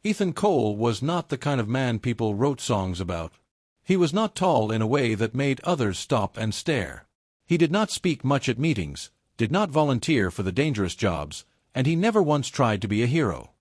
Ethan Cole was not the kind of man people wrote songs about. He was not tall in a way that made others stop and stare. He did not speak much at meetings, did not volunteer for the dangerous jobs, and he never once tried to be a hero.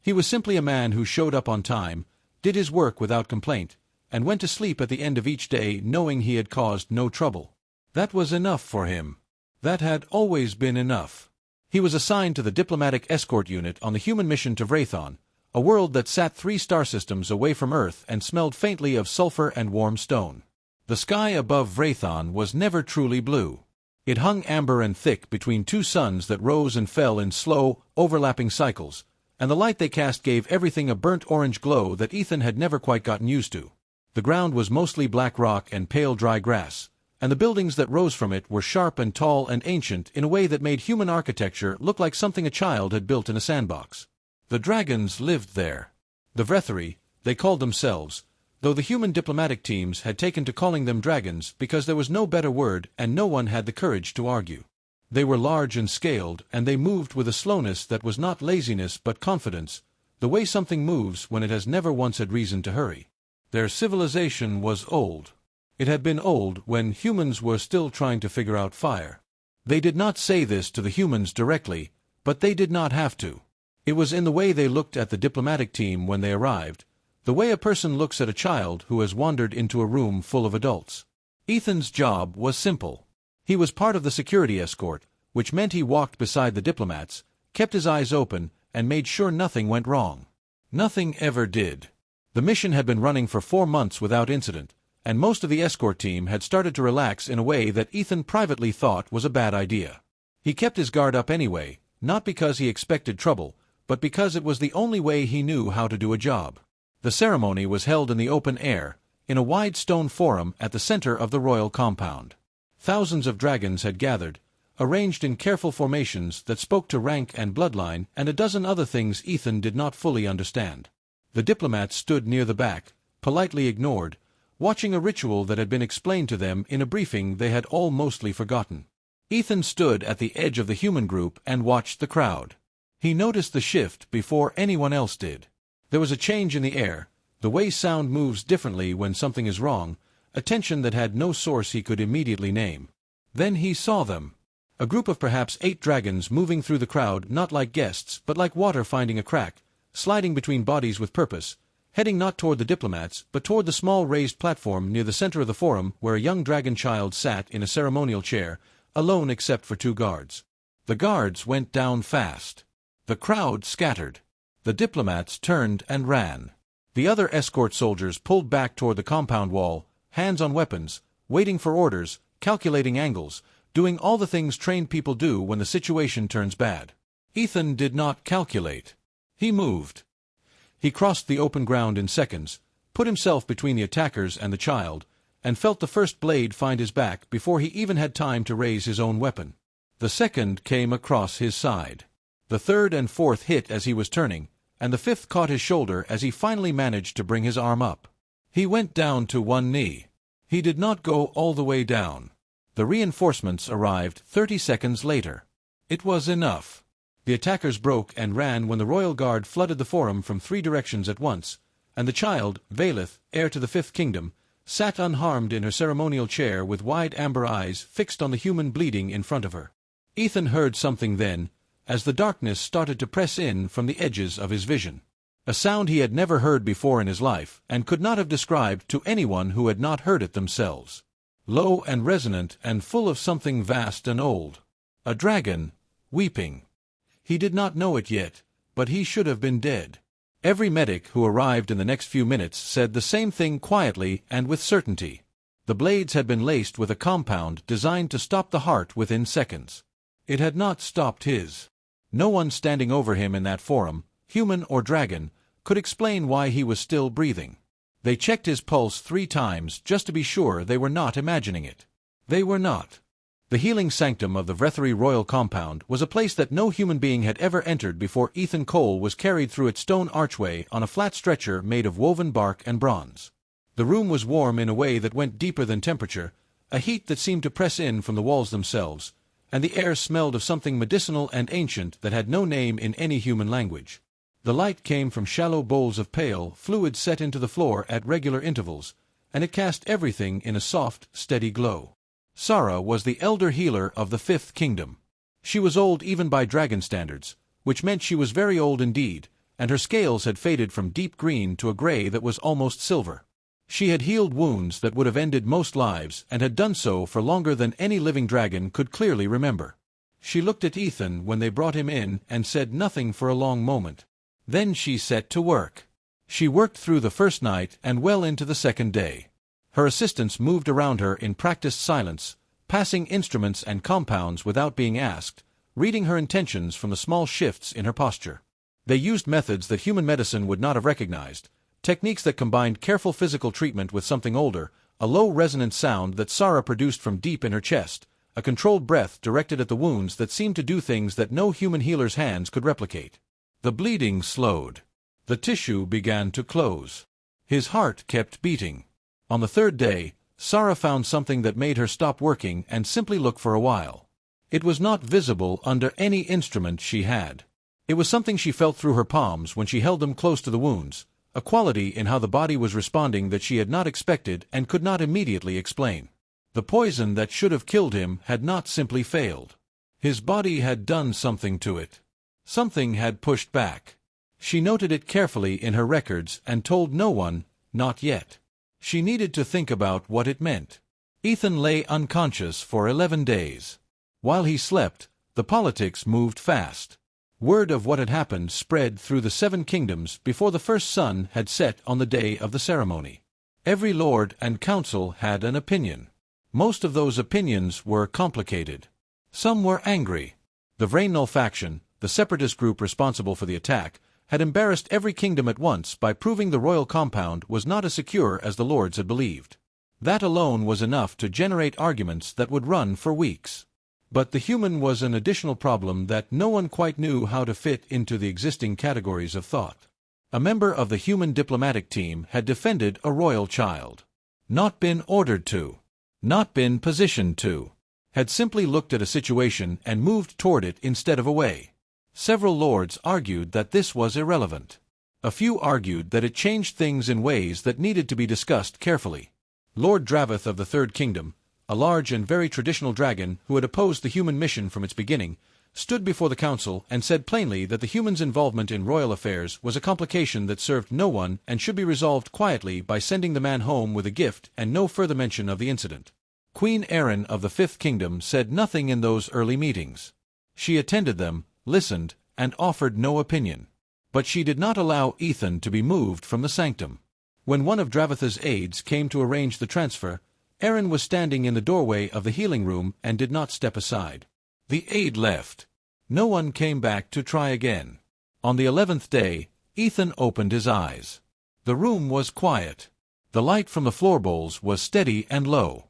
He was simply a man who showed up on time, did his work without complaint, and went to sleep at the end of each day knowing he had caused no trouble. That was enough for him. That had always been enough. He was assigned to the diplomatic escort unit on the human mission to Vrathon, a world that sat 3 star systems away from Earth and smelled faintly of sulfur and warm stone. The sky above Vrathon was never truly blue. It hung amber and thick between 2 suns that rose and fell in slow, overlapping cycles, and the light they cast gave everything a burnt orange glow that Ethan had never quite gotten used to. The ground was mostly black rock and pale dry grass, and the buildings that rose from it were sharp and tall and ancient in a way that made human architecture look like something a child had built in a sandbox. The dragons lived there. The Vrethari, they called themselves, though the human diplomatic teams had taken to calling them dragons because there was no better word and no one had the courage to argue. They were large and scaled, and they moved with a slowness that was not laziness but confidence, the way something moves when it has never once had reason to hurry. Their civilization was old. It had been old when humans were still trying to figure out fire. They did not say this to the humans directly, but they did not have to. It was in the way they looked at the diplomatic team when they arrived, the way a person looks at a child who has wandered into a room full of adults. Ethan's job was simple. He was part of the security escort, which meant he walked beside the diplomats, kept his eyes open, and made sure nothing went wrong. Nothing ever did. The mission had been running for 4 months without incident, and most of the escort team had started to relax in a way that Ethan privately thought was a bad idea. He kept his guard up anyway, not because he expected trouble, but because it was the only way he knew how to do a job. The ceremony was held in the open air, in a wide stone forum at the center of the royal compound. Thousands of dragons had gathered, arranged in careful formations that spoke to rank and bloodline and a dozen other things Ethan did not fully understand. The diplomats stood near the back, politely ignored, watching a ritual that had been explained to them in a briefing they had all mostly forgotten. Ethan stood at the edge of the human group and watched the crowd. He noticed the shift before anyone else did. There was a change in the air, the way sound moves differently when something is wrong, a tension that had no source he could immediately name. Then he saw them. A group of perhaps 8 dragons moving through the crowd not like guests but like water finding a crack, sliding between bodies with purpose, heading not toward the diplomats but toward the small raised platform near the center of the forum where a young dragon child sat in a ceremonial chair, alone except for 2 guards. The guards went down fast. The crowd scattered. The diplomats turned and ran. The other escort soldiers pulled back toward the compound wall, hands on weapons, waiting for orders, calculating angles, doing all the things trained people do when the situation turns bad. Ethan did not calculate. He moved. He crossed the open ground in seconds, put himself between the attackers and the child, and felt the first blade find his back before he even had time to raise his own weapon. The second came across his side. The third and fourth hit as he was turning, and the fifth caught his shoulder as he finally managed to bring his arm up. He went down to one knee. He did not go all the way down. The reinforcements arrived 30 seconds later. It was enough. The attackers broke and ran when the royal guard flooded the forum from 3 directions at once, and the child, Valeth, heir to the 5th kingdom, sat unharmed in her ceremonial chair with wide amber eyes fixed on the human bleeding in front of her. Ethan heard something then, as the darkness started to press in from the edges of his vision. A sound he had never heard before in his life, and could not have described to anyone who had not heard it themselves. Low and resonant and full of something vast and old. A dragon, weeping. He did not know it yet, but he should have been dead. Every medic who arrived in the next few minutes said the same thing quietly and with certainty. The blades had been laced with a compound designed to stop the heart within seconds. It had not stopped his. No one standing over him in that forum, human or dragon, could explain why he was still breathing. They checked his pulse 3 times just to be sure they were not imagining it. They were not. The healing sanctum of the Vrethari royal compound was a place that no human being had ever entered before Ethan Cole was carried through its stone archway on a flat stretcher made of woven bark and bronze. The room was warm in a way that went deeper than temperature, a heat that seemed to press in from the walls themselves, and the air smelled of something medicinal and ancient that had no name in any human language. The light came from shallow bowls of pale fluid set into the floor at regular intervals, and it cast everything in a soft, steady glow. Sara was the elder healer of the Fifth Kingdom. She was old even by dragon standards, which meant she was very old indeed, and her scales had faded from deep green to a gray that was almost silver. She had healed wounds that would have ended most lives and had done so for longer than any living dragon could clearly remember. She looked at Ethan when they brought him in and said nothing for a long moment. Then she set to work. She worked through the first night and well into the second day. Her assistants moved around her in practiced silence, passing instruments and compounds without being asked, reading her intentions from the small shifts in her posture. They used methods that human medicine would not have recognized, techniques that combined careful physical treatment with something older, a low-resonant sound that Sara produced from deep in her chest, a controlled breath directed at the wounds that seemed to do things that no human healer's hands could replicate. The bleeding slowed. The tissue began to close. His heart kept beating. On the third day, Sara found something that made her stop working and simply look for a while. It was not visible under any instrument she had. It was something she felt through her palms when she held them close to the wounds, a quality in how the body was responding that she had not expected and could not immediately explain. The poison that should have killed him had not simply failed. His body had done something to it. Something had pushed back. She noted it carefully in her records and told no one, not yet. She needed to think about what it meant. Ethan lay unconscious for 11 days. While he slept, the politics moved fast. Word of what had happened spread through the 7 kingdoms before the first sun had set on the day of the ceremony. Every lord and council had an opinion. Most of those opinions were complicated. Some were angry. The Vrainnull faction, the separatist group responsible for the attack, had embarrassed every kingdom at once by proving the royal compound was not as secure as the lords had believed. That alone was enough to generate arguments that would run for weeks. But the human was an additional problem that no one quite knew how to fit into the existing categories of thought. A member of the human diplomatic team had defended a royal child. Not been ordered to. Not been positioned to. Had simply looked at a situation and moved toward it instead of away. Several lords argued that this was irrelevant. A few argued that it changed things in ways that needed to be discussed carefully. Lord Draveth of the Third Kingdom, a large and very traditional dragon who had opposed the human mission from its beginning, stood before the council and said plainly that the humans' involvement in royal affairs was a complication that served no one and should be resolved quietly by sending the man home with a gift and no further mention of the incident. Queen Erin of the Fifth Kingdom said nothing in those early meetings. She attended them, listened, and offered no opinion. But she did not allow Ethan to be moved from the sanctum. When one of Draveth's aides came to arrange the transfer, Erin was standing in the doorway of the healing room and did not step aside. The aide left. No one came back to try again. On the 11th day, Ethan opened his eyes. The room was quiet. The light from the floor bowls was steady and low.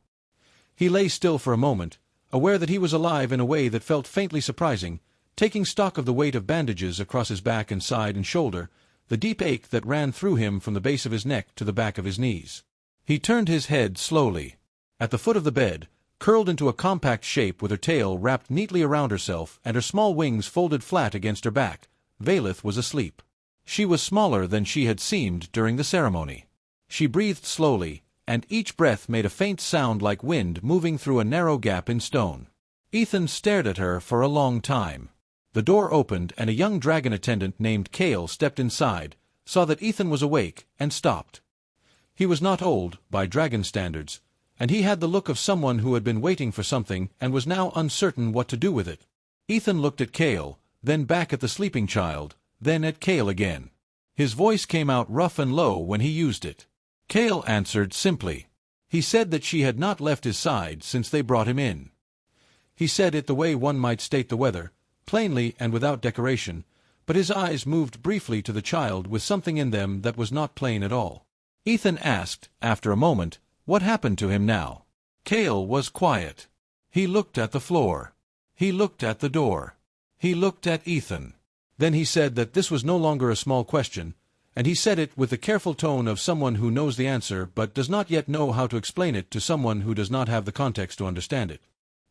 He lay still for a moment, aware that he was alive in a way that felt faintly surprising, taking stock of the weight of bandages across his back and side and shoulder, the deep ache that ran through him from the base of his neck to the back of his knees. He turned his head slowly. At the foot of the bed, curled into a compact shape with her tail wrapped neatly around herself and her small wings folded flat against her back, Valeth was asleep. She was smaller than she had seemed during the ceremony. She breathed slowly, and each breath made a faint sound like wind moving through a narrow gap in stone. Ethan stared at her for a long time. The door opened and a young dragon attendant named Kale stepped inside, saw that Ethan was awake, and stopped. He was not old, by dragon standards, and he had the look of someone who had been waiting for something and was now uncertain what to do with it. Ethan looked at Kale, then back at the sleeping child, then at Kale again. His voice came out rough and low when he used it. Kale answered simply. He said that she had not left his side since they brought him in. He said it the way one might state the weather, plainly and without decoration, but his eyes moved briefly to the child with something in them that was not plain at all. Ethan asked, after a moment, what happened to him now. Kale was quiet. He looked at the floor. He looked at the door. He looked at Ethan. Then he said that this was no longer a small question, and he said it with the careful tone of someone who knows the answer but does not yet know how to explain it to someone who does not have the context to understand it.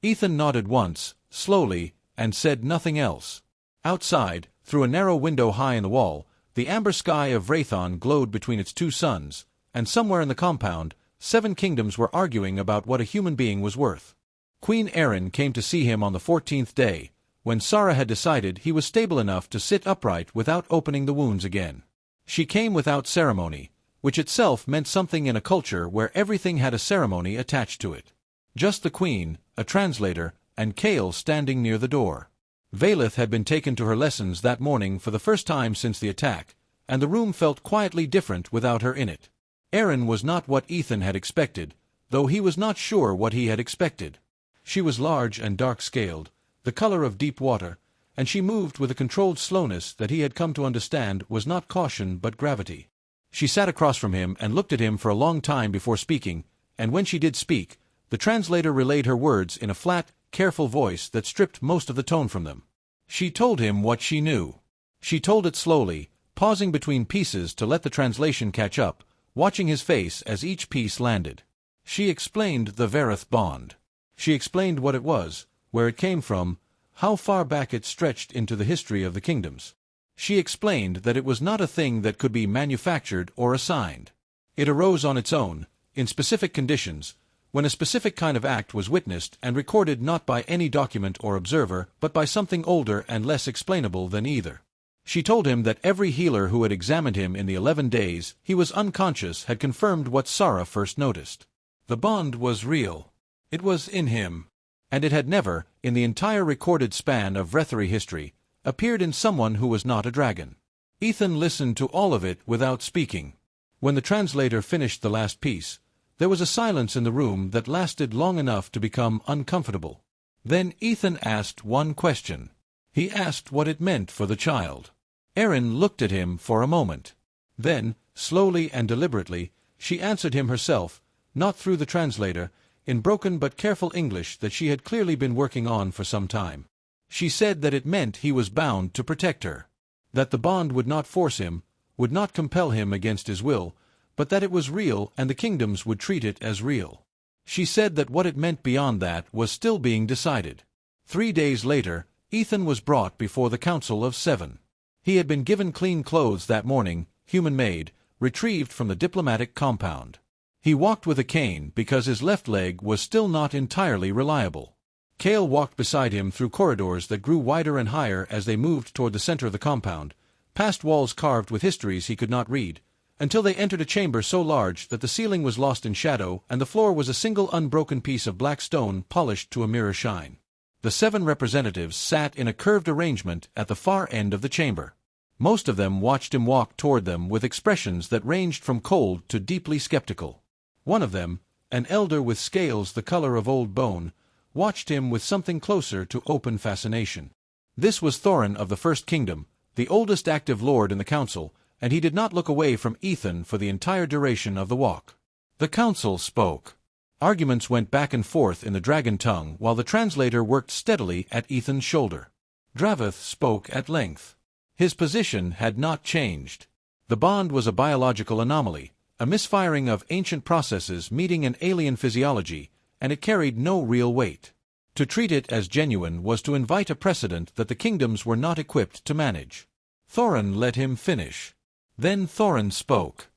Ethan nodded once, slowly, and said nothing else. Outside, through a narrow window high in the wall, The amber sky of Wraithon glowed between its two suns, and somewhere in the compound, 7 kingdoms were arguing about what a human being was worth. Queen Erin came to see him on the 14th day, when Sara had decided he was stable enough to sit upright without opening the wounds again. She came without ceremony, which itself meant something in a culture where everything had a ceremony attached to it. Just the queen, a translator, and Kale standing near the door. Valeth had been taken to her lessons that morning for the first time since the attack, and the room felt quietly different without her in it. Erin was not what Ethan had expected, though he was not sure what he had expected. She was large and dark-scaled, the color of deep water, and she moved with a controlled slowness that he had come to understand was not caution but gravity. She sat across from him and looked at him for a long time before speaking, and when she did speak, the translator relayed her words in a flat, careful voice that stripped most of the tone from them. She told him what she knew. She told it slowly, pausing between pieces to let the translation catch up, watching his face as each piece landed. She explained the Vareth bond. She explained what it was, where it came from, how far back it stretched into the history of the kingdoms. She explained that it was not a thing that could be manufactured or assigned. It arose on its own, in specific conditions, when a specific kind of act was witnessed and recorded not by any document or observer, but by something older and less explainable than either. She told him that every healer who had examined him in the 11 days he was unconscious had confirmed what Sara first noticed. The bond was real. It was in him. And it had never, in the entire recorded span of Vrethari history, appeared in someone who was not a dragon. Ethan listened to all of it without speaking. When the translator finished the last piece, there was a silence in the room that lasted long enough to become uncomfortable. Then Ethan asked one question. He asked what it meant for the child. Erin looked at him for a moment. Then, slowly and deliberately, she answered him herself, not through the translator, in broken but careful English that she had clearly been working on for some time. She said that it meant he was bound to protect her. That the bond would not force him, would not compel him against his will, but that it was real and the kingdoms would treat it as real. She said that what it meant beyond that was still being decided. 3 days later, Ethan was brought before the Council of 7. He had been given clean clothes that morning, human-made, retrieved from the diplomatic compound. He walked with a cane because his left leg was still not entirely reliable. Kale walked beside him through corridors that grew wider and higher as they moved toward the center of the compound, past walls carved with histories he could not read, until they entered a chamber so large that the ceiling was lost in shadow and the floor was a single unbroken piece of black stone polished to a mirror shine. The 7 representatives sat in a curved arrangement at the far end of the chamber. Most of them watched him walk toward them with expressions that ranged from cold to deeply skeptical. One of them, an elder with scales the color of old bone, watched him with something closer to open fascination. This was Thorin of the First Kingdom, the oldest active lord in the council, and he did not look away from Ethan for the entire duration of the walk. The council spoke. Arguments went back and forth in the dragon tongue while the translator worked steadily at Ethan's shoulder. Draveth spoke at length. His position had not changed. The bond was a biological anomaly, a misfiring of ancient processes meeting an alien physiology, and it carried no real weight. To treat it as genuine was to invite a precedent that the kingdoms were not equipped to manage. Thorin let him finish. Then Thorin spoke.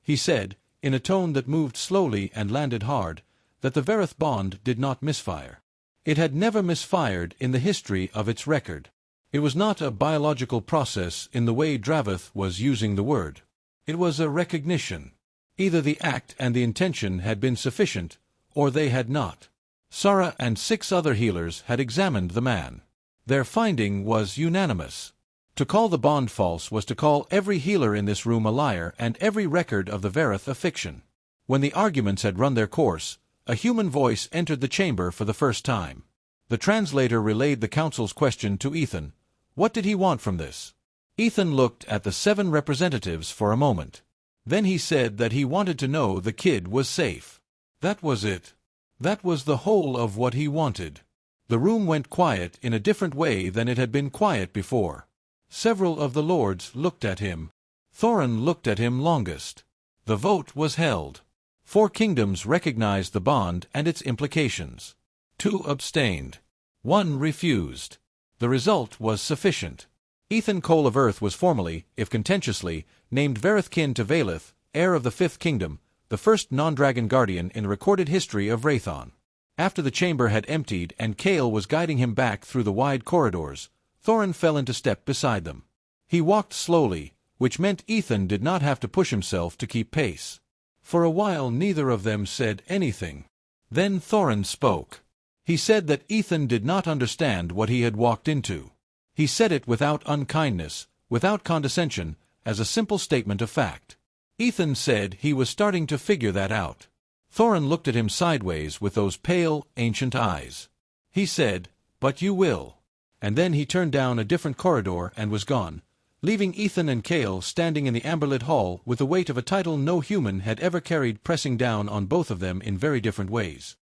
He said, in a tone that moved slowly and landed hard, that the Vareth bond did not misfire. It had never misfired in the history of its record. It was not a biological process in the way Draveth was using the word. It was a recognition. Either the act and the intention had been sufficient, or they had not. Sara and 6 other healers had examined the man. Their finding was unanimous. To call the bond false was to call every healer in this room a liar and every record of the Vareth a fiction. When the arguments had run their course, a human voice entered the chamber for the first time. The translator relayed the council's question to Ethan. What did he want from this? Ethan looked at the 7 representatives for a moment. Then he said that he wanted to know the kid was safe. That was it. That was the whole of what he wanted. The room went quiet in a different way than it had been quiet before. Several of the lords looked at him. Thorin looked at him longest. The vote was held. 4 kingdoms recognized the bond and its implications. 2 abstained. 1 refused. The result was sufficient. Ethan Cole of Earth was formally, if contentiously, named Verithkin to Valith, heir of the Fifth Kingdom, the first non-dragon guardian in the recorded history of Wraithon. After the chamber had emptied and Kale was guiding him back through the wide corridors, Thorin fell into step beside them. He walked slowly, which meant Ethan did not have to push himself to keep pace. For a while neither of them said anything. Then Thorin spoke. He said that Ethan did not understand what he had walked into. He said it without unkindness, without condescension, as a simple statement of fact. Ethan said he was starting to figure that out. Thorin looked at him sideways with those pale, ancient eyes. He said, "But you will." And then he turned down a different corridor and was gone, leaving Ethan and Kale standing in the amberlit hall with the weight of a title no human had ever carried pressing down on both of them in very different ways.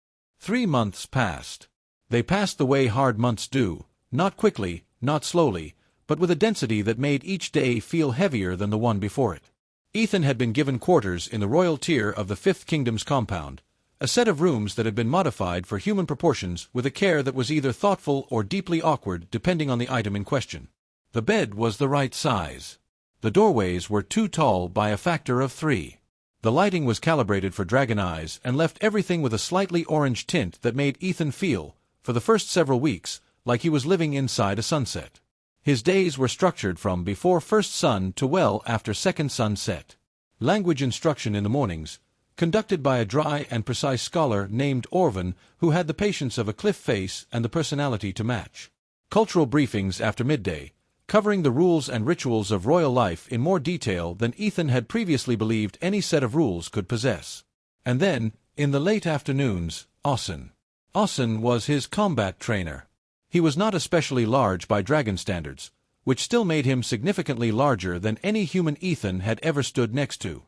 3 months passed. They passed the way hard months do, not quickly, not slowly, but with a density that made each day feel heavier than the one before it. Ethan had been given quarters in the royal tier of the Fifth Kingdom's compound, a set of rooms that had been modified for human proportions with a care that was either thoughtful or deeply awkward depending on the item in question. The bed was the right size. The doorways were too tall by a factor of 3. The lighting was calibrated for dragon eyes and left everything with a slightly orange tint that made Ethan feel, for the first several weeks, like he was living inside a sunset. His days were structured from before first sun to well after second sunset. Language instruction in the mornings, conducted by a dry and precise scholar named Orvan who had the patience of a cliff face and the personality to match. Cultural briefings after midday, covering the rules and rituals of royal life in more detail than Ethan had previously believed any set of rules could possess. And then, in the late afternoons, Ossen. Ossen was his combat trainer. He was not especially large by dragon standards, which still made him significantly larger than any human Ethan had ever stood next to.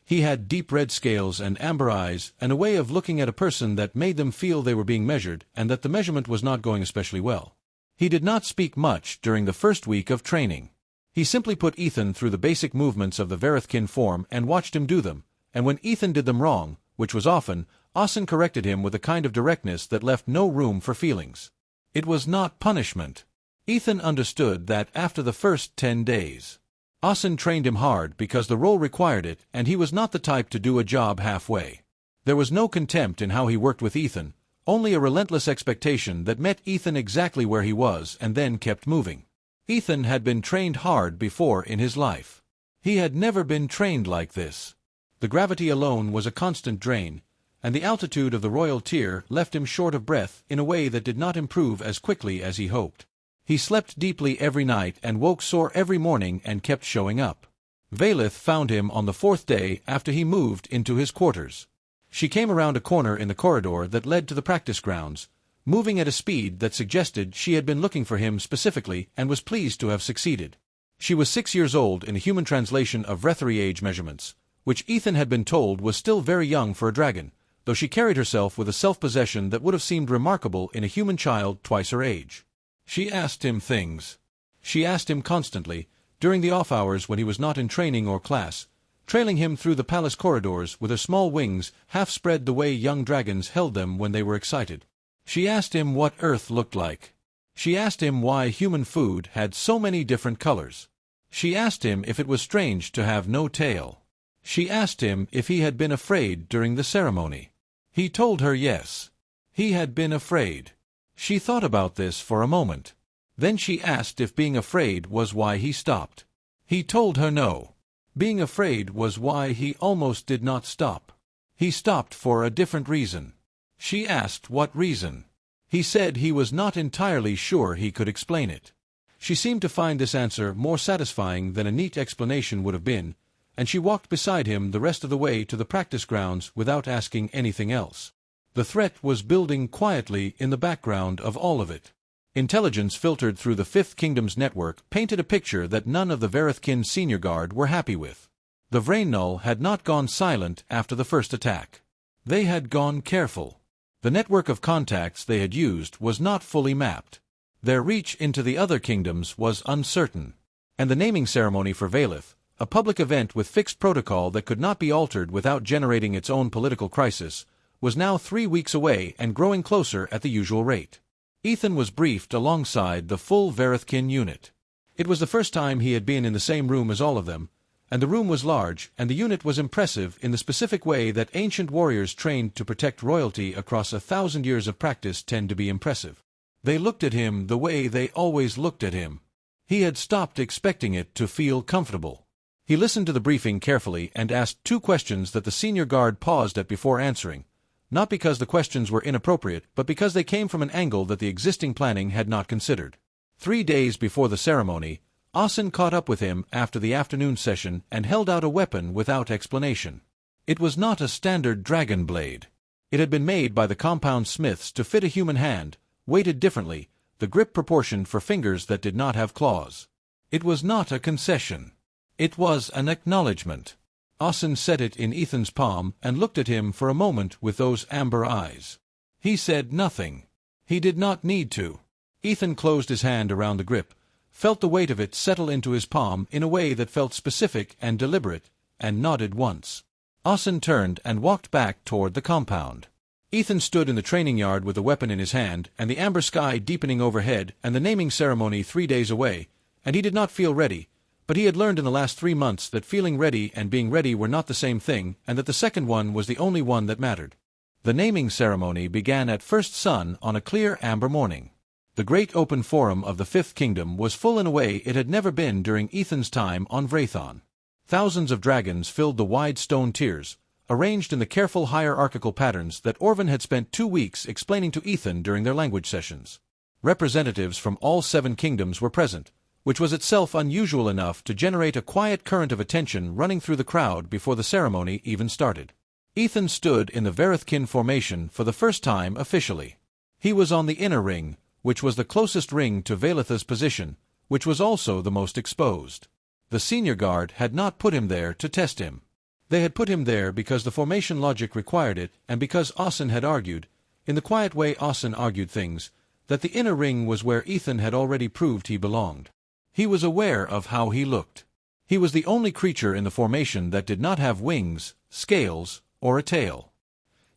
He had deep red scales and amber eyes and a way of looking at a person that made them feel they were being measured and that the measurement was not going especially well. He did not speak much during the first week of training. He simply put Ethan through the basic movements of the Verithkin form and watched him do them, and when Ethan did them wrong, which was often, Ossen corrected him with a kind of directness that left no room for feelings. It was not punishment. Ethan understood that after the first 10 days. Ossen trained him hard because the role required it and he was not the type to do a job halfway. There was no contempt in how he worked with Ethan, only a relentless expectation that met Ethan exactly where he was and then kept moving. Ethan had been trained hard before in his life. He had never been trained like this. The gravity alone was a constant drain, and the altitude of the royal tier left him short of breath in a way that did not improve as quickly as he hoped. He slept deeply every night and woke sore every morning and kept showing up. Valith found him on the 4th day after he moved into his quarters. She came around a corner in the corridor that led to the practice grounds, moving at a speed that suggested she had been looking for him specifically and was pleased to have succeeded. She was 6 years old in a human translation of Rethary age measurements, which Ethan had been told was still very young for a dragon, though she carried herself with a self-possession that would have seemed remarkable in a human child twice her age. She asked him things. She asked him constantly, during the off-hours when he was not in training or class, trailing him through the palace corridors with her small wings half spread the way young dragons held them when they were excited. She asked him what Earth looked like. She asked him why human food had so many different colors. She asked him if it was strange to have no tail. She asked him if he had been afraid during the ceremony. He told her yes. He had been afraid. She thought about this for a moment. Then she asked if being afraid was why he stopped. He told her no. Being afraid was why he almost did not stop. He stopped for a different reason. She asked what reason. He said he was not entirely sure he could explain it. She seemed to find this answer more satisfying than a neat explanation would have been, and she walked beside him the rest of the way to the practice grounds without asking anything else. The threat was building quietly in the background of all of it. Intelligence filtered through the Fifth Kingdom's network painted a picture that none of the Verithkin senior guard were happy with. The Vrainnull had not gone silent after the first attack. They had gone careful. The network of contacts they had used was not fully mapped. Their reach into the other kingdoms was uncertain. And the naming ceremony for Valith, a public event with fixed protocol that could not be altered without generating its own political crisis, was now 3 weeks away and growing closer at the usual rate. Ethan was briefed alongside the full Verithkin unit. It was the first time he had been in the same room as all of them, and the room was large, and the unit was impressive in the specific way that ancient warriors trained to protect royalty across 1,000 years of practice tend to be impressive. They looked at him the way they always looked at him. He had stopped expecting it to feel comfortable. He listened to the briefing carefully and asked 2 questions that the senior guard paused at before answering, not because the questions were inappropriate, but because they came from an angle that the existing planning had not considered. 3 days before the ceremony, Asen caught up with him after the afternoon session and held out a weapon without explanation. It was not a standard dragon blade. It had been made by the compound smiths to fit a human hand, weighted differently, the grip proportioned for fingers that did not have claws. It was not a concession. It was an acknowledgement. Asen set it in Ethan's palm and looked at him for a moment with those amber eyes. He said nothing. He did not need to. Ethan closed his hand around the grip, felt the weight of it settle into his palm in a way that felt specific and deliberate, and nodded once. Asen turned and walked back toward the compound. Ethan stood in the training yard with the weapon in his hand, and the amber sky deepening overhead, and the naming ceremony 3 days away, and he did not feel ready, but he had learned in the last 3 months that feeling ready and being ready were not the same thing, and that the second one was the only one that mattered. The naming ceremony began at first sun on a clear amber morning. The great open forum of the Fifth Kingdom was full in a way it had never been during Ethan's time on Vrathon. Thousands of dragons filled the wide stone tiers, arranged in the careful hierarchical patterns that Orvin had spent 2 weeks explaining to Ethan during their language sessions. Representatives from all 7 kingdoms were present, which was itself unusual enough to generate a quiet current of attention running through the crowd before the ceremony even started. Ethan stood in the Varithkin formation for the first time officially. He was on the inner ring, which was the closest ring to Vailitha's position, which was also the most exposed. The senior guard had not put him there to test him. They had put him there because the formation logic required it, and because Asen had argued, in the quiet way Asen argued things, that the inner ring was where Ethan had already proved he belonged. He was aware of how he looked. He was the only creature in the formation that did not have wings, scales, or a tail.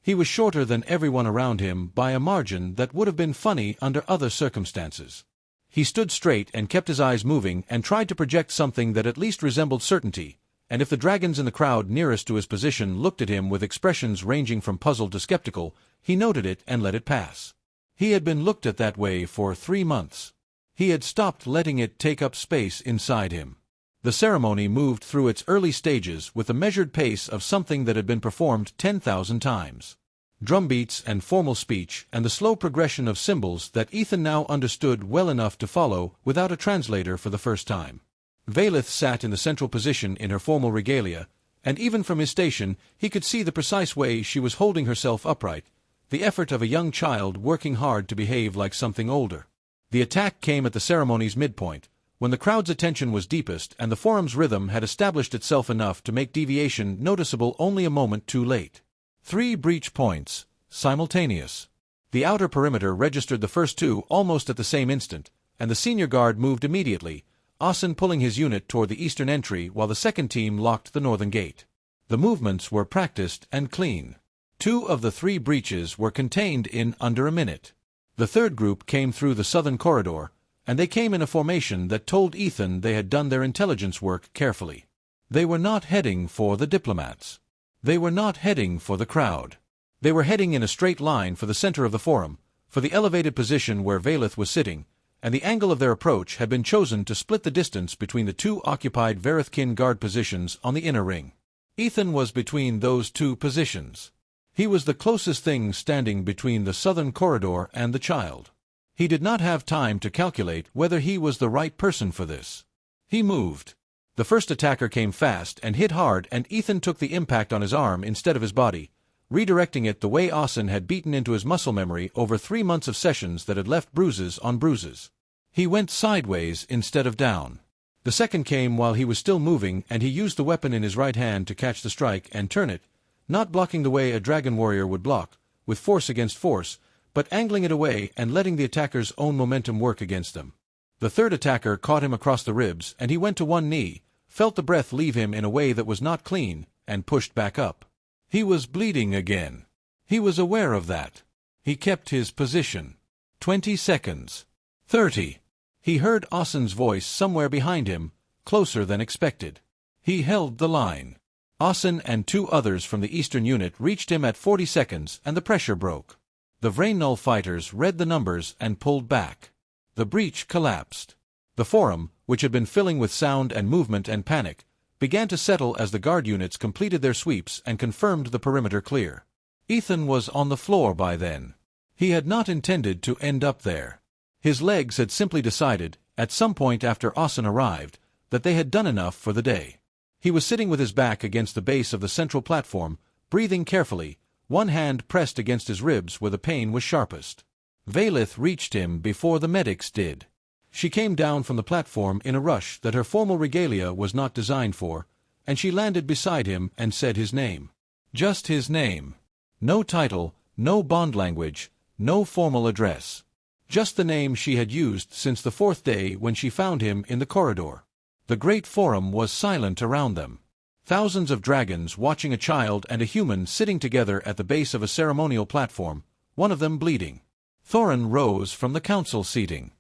He was shorter than everyone around him by a margin that would have been funny under other circumstances. He stood straight and kept his eyes moving and tried to project something that at least resembled certainty, and if the dragons in the crowd nearest to his position looked at him with expressions ranging from puzzled to skeptical, he noted it and let it pass. He had been looked at that way for 3 months. He had stopped letting it take up space inside him. The ceremony moved through its early stages with the measured pace of something that had been performed 10,000 times. Drumbeats and formal speech and the slow progression of symbols that Ethan now understood well enough to follow without a translator for the first time. Vailith sat in the central position in her formal regalia, and even from his station he could see the precise way she was holding herself upright, the effort of a young child working hard to behave like something older. The attack came at the ceremony's midpoint, when the crowd's attention was deepest and the forum's rhythm had established itself enough to make deviation noticeable only a moment too late. 3 breach points, simultaneous. The outer perimeter registered the first 2 almost at the same instant, and the senior guard moved immediately, Asen pulling his unit toward the eastern entry while the second team locked the northern gate. The movements were practiced and clean. 2 of the 3 breaches were contained in under a minute. The third group came through the southern corridor, and they came in a formation that told Ethan they had done their intelligence work carefully. They were not heading for the diplomats. They were not heading for the crowd. They were heading in a straight line for the center of the forum, for the elevated position where Vailith was sitting, and the angle of their approach had been chosen to split the distance between the 2 occupied Varithkin guard positions on the inner ring. Ethan was between those 2 positions. He was the closest thing standing between the southern corridor and the child. He did not have time to calculate whether he was the right person for this. He moved. The first attacker came fast and hit hard, and Ethan took the impact on his arm instead of his body, redirecting it the way Asen had beaten into his muscle memory over 3 months of sessions that had left bruises on bruises. He went sideways instead of down. The second came while he was still moving, and he used the weapon in his right hand to catch the strike and turn it, not blocking the way a dragon warrior would block, with force against force, but angling it away and letting the attacker's own momentum work against them. The third attacker caught him across the ribs, and he went to one knee, felt the breath leave him in a way that was not clean, and pushed back up. He was bleeding again. He was aware of that. He kept his position. 20 seconds. 30. He heard Osson's voice somewhere behind him, closer than expected. He held the line. Osson and 2 others from the Eastern Unit reached him at 40 seconds, and the pressure broke. The Vraynol fighters read the numbers and pulled back. The breach collapsed. The Forum, which had been filling with sound and movement and panic, began to settle as the guard units completed their sweeps and confirmed the perimeter clear. Ethan was on the floor by then. He had not intended to end up there. His legs had simply decided, at some point after Osson arrived, that they had done enough for the day. He was sitting with his back against the base of the central platform, breathing carefully, one hand pressed against his ribs where the pain was sharpest. Vaylith reached him before the medics did. She came down from the platform in a rush that her formal regalia was not designed for, and she landed beside him and said his name. Just his name. No title, no bond language, no formal address. Just the name she had used since the 4th day when she found him in the corridor. The great Forum was silent around them. Thousands of dragons watching a child and a human sitting together at the base of a ceremonial platform, one of them bleeding. Thorin rose from the council seating.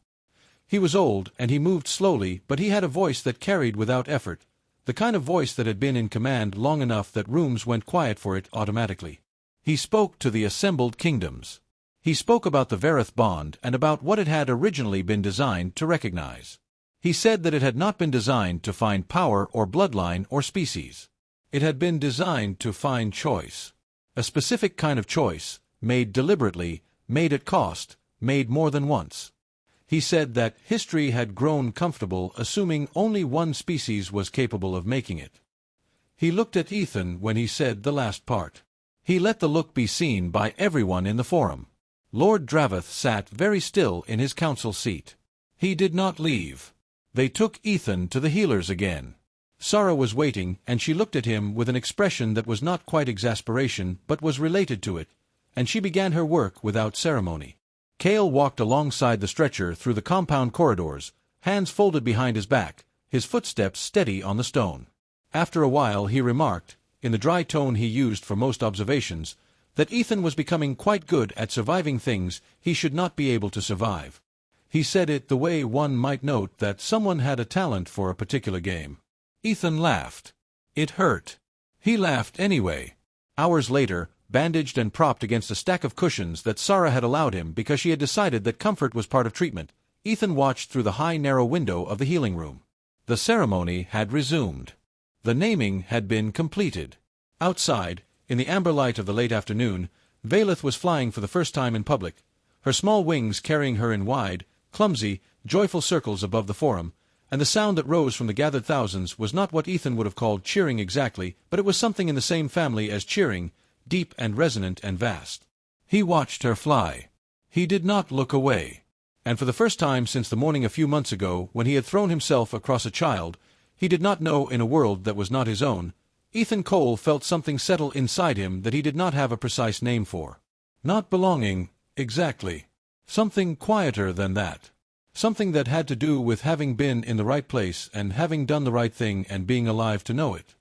He was old, and he moved slowly, but he had a voice that carried without effort, the kind of voice that had been in command long enough that rooms went quiet for it automatically. He spoke to the assembled kingdoms. He spoke about the Vareth bond and about what it had originally been designed to recognize. He said that it had not been designed to find power or bloodline or species. It had been designed to find choice. A specific kind of choice, made deliberately, made at cost, made more than once. He said that history had grown comfortable assuming only one species was capable of making it. He looked at Ethan when he said the last part. He let the look be seen by everyone in the Forum. Lord Draveth sat very still in his council seat. He did not leave. They took Ethan to the healers again. Sara was waiting, and she looked at him with an expression that was not quite exasperation but was related to it, and she began her work without ceremony. Cale walked alongside the stretcher through the compound corridors, hands folded behind his back, his footsteps steady on the stone. After a while he remarked, in the dry tone he used for most observations, that Ethan was becoming quite good at surviving things he should not be able to survive. He said it the way one might note that someone had a talent for a particular game. Ethan laughed. It hurt. He laughed anyway. Hours later, bandaged and propped against a stack of cushions that Sara had allowed him because she had decided that comfort was part of treatment, Ethan watched through the high narrow window of the healing room. The ceremony had resumed. The naming had been completed. Outside, in the amber light of the late afternoon, Vaylith was flying for the first time in public, her small wings carrying her in wide, clumsy, joyful circles above the Forum, and the sound that rose from the gathered thousands was not what Ethan would have called cheering exactly, but it was something in the same family as cheering, deep and resonant and vast. He watched her fly. He did not look away. And for the first time since the morning a few months ago when he had thrown himself across a child he did not know in a world that was not his own, Ethan Cole felt something settle inside him that he did not have a precise name for. Not belonging, exactly. Something quieter than that. Something that had to do with having been in the right place and having done the right thing and being alive to know it.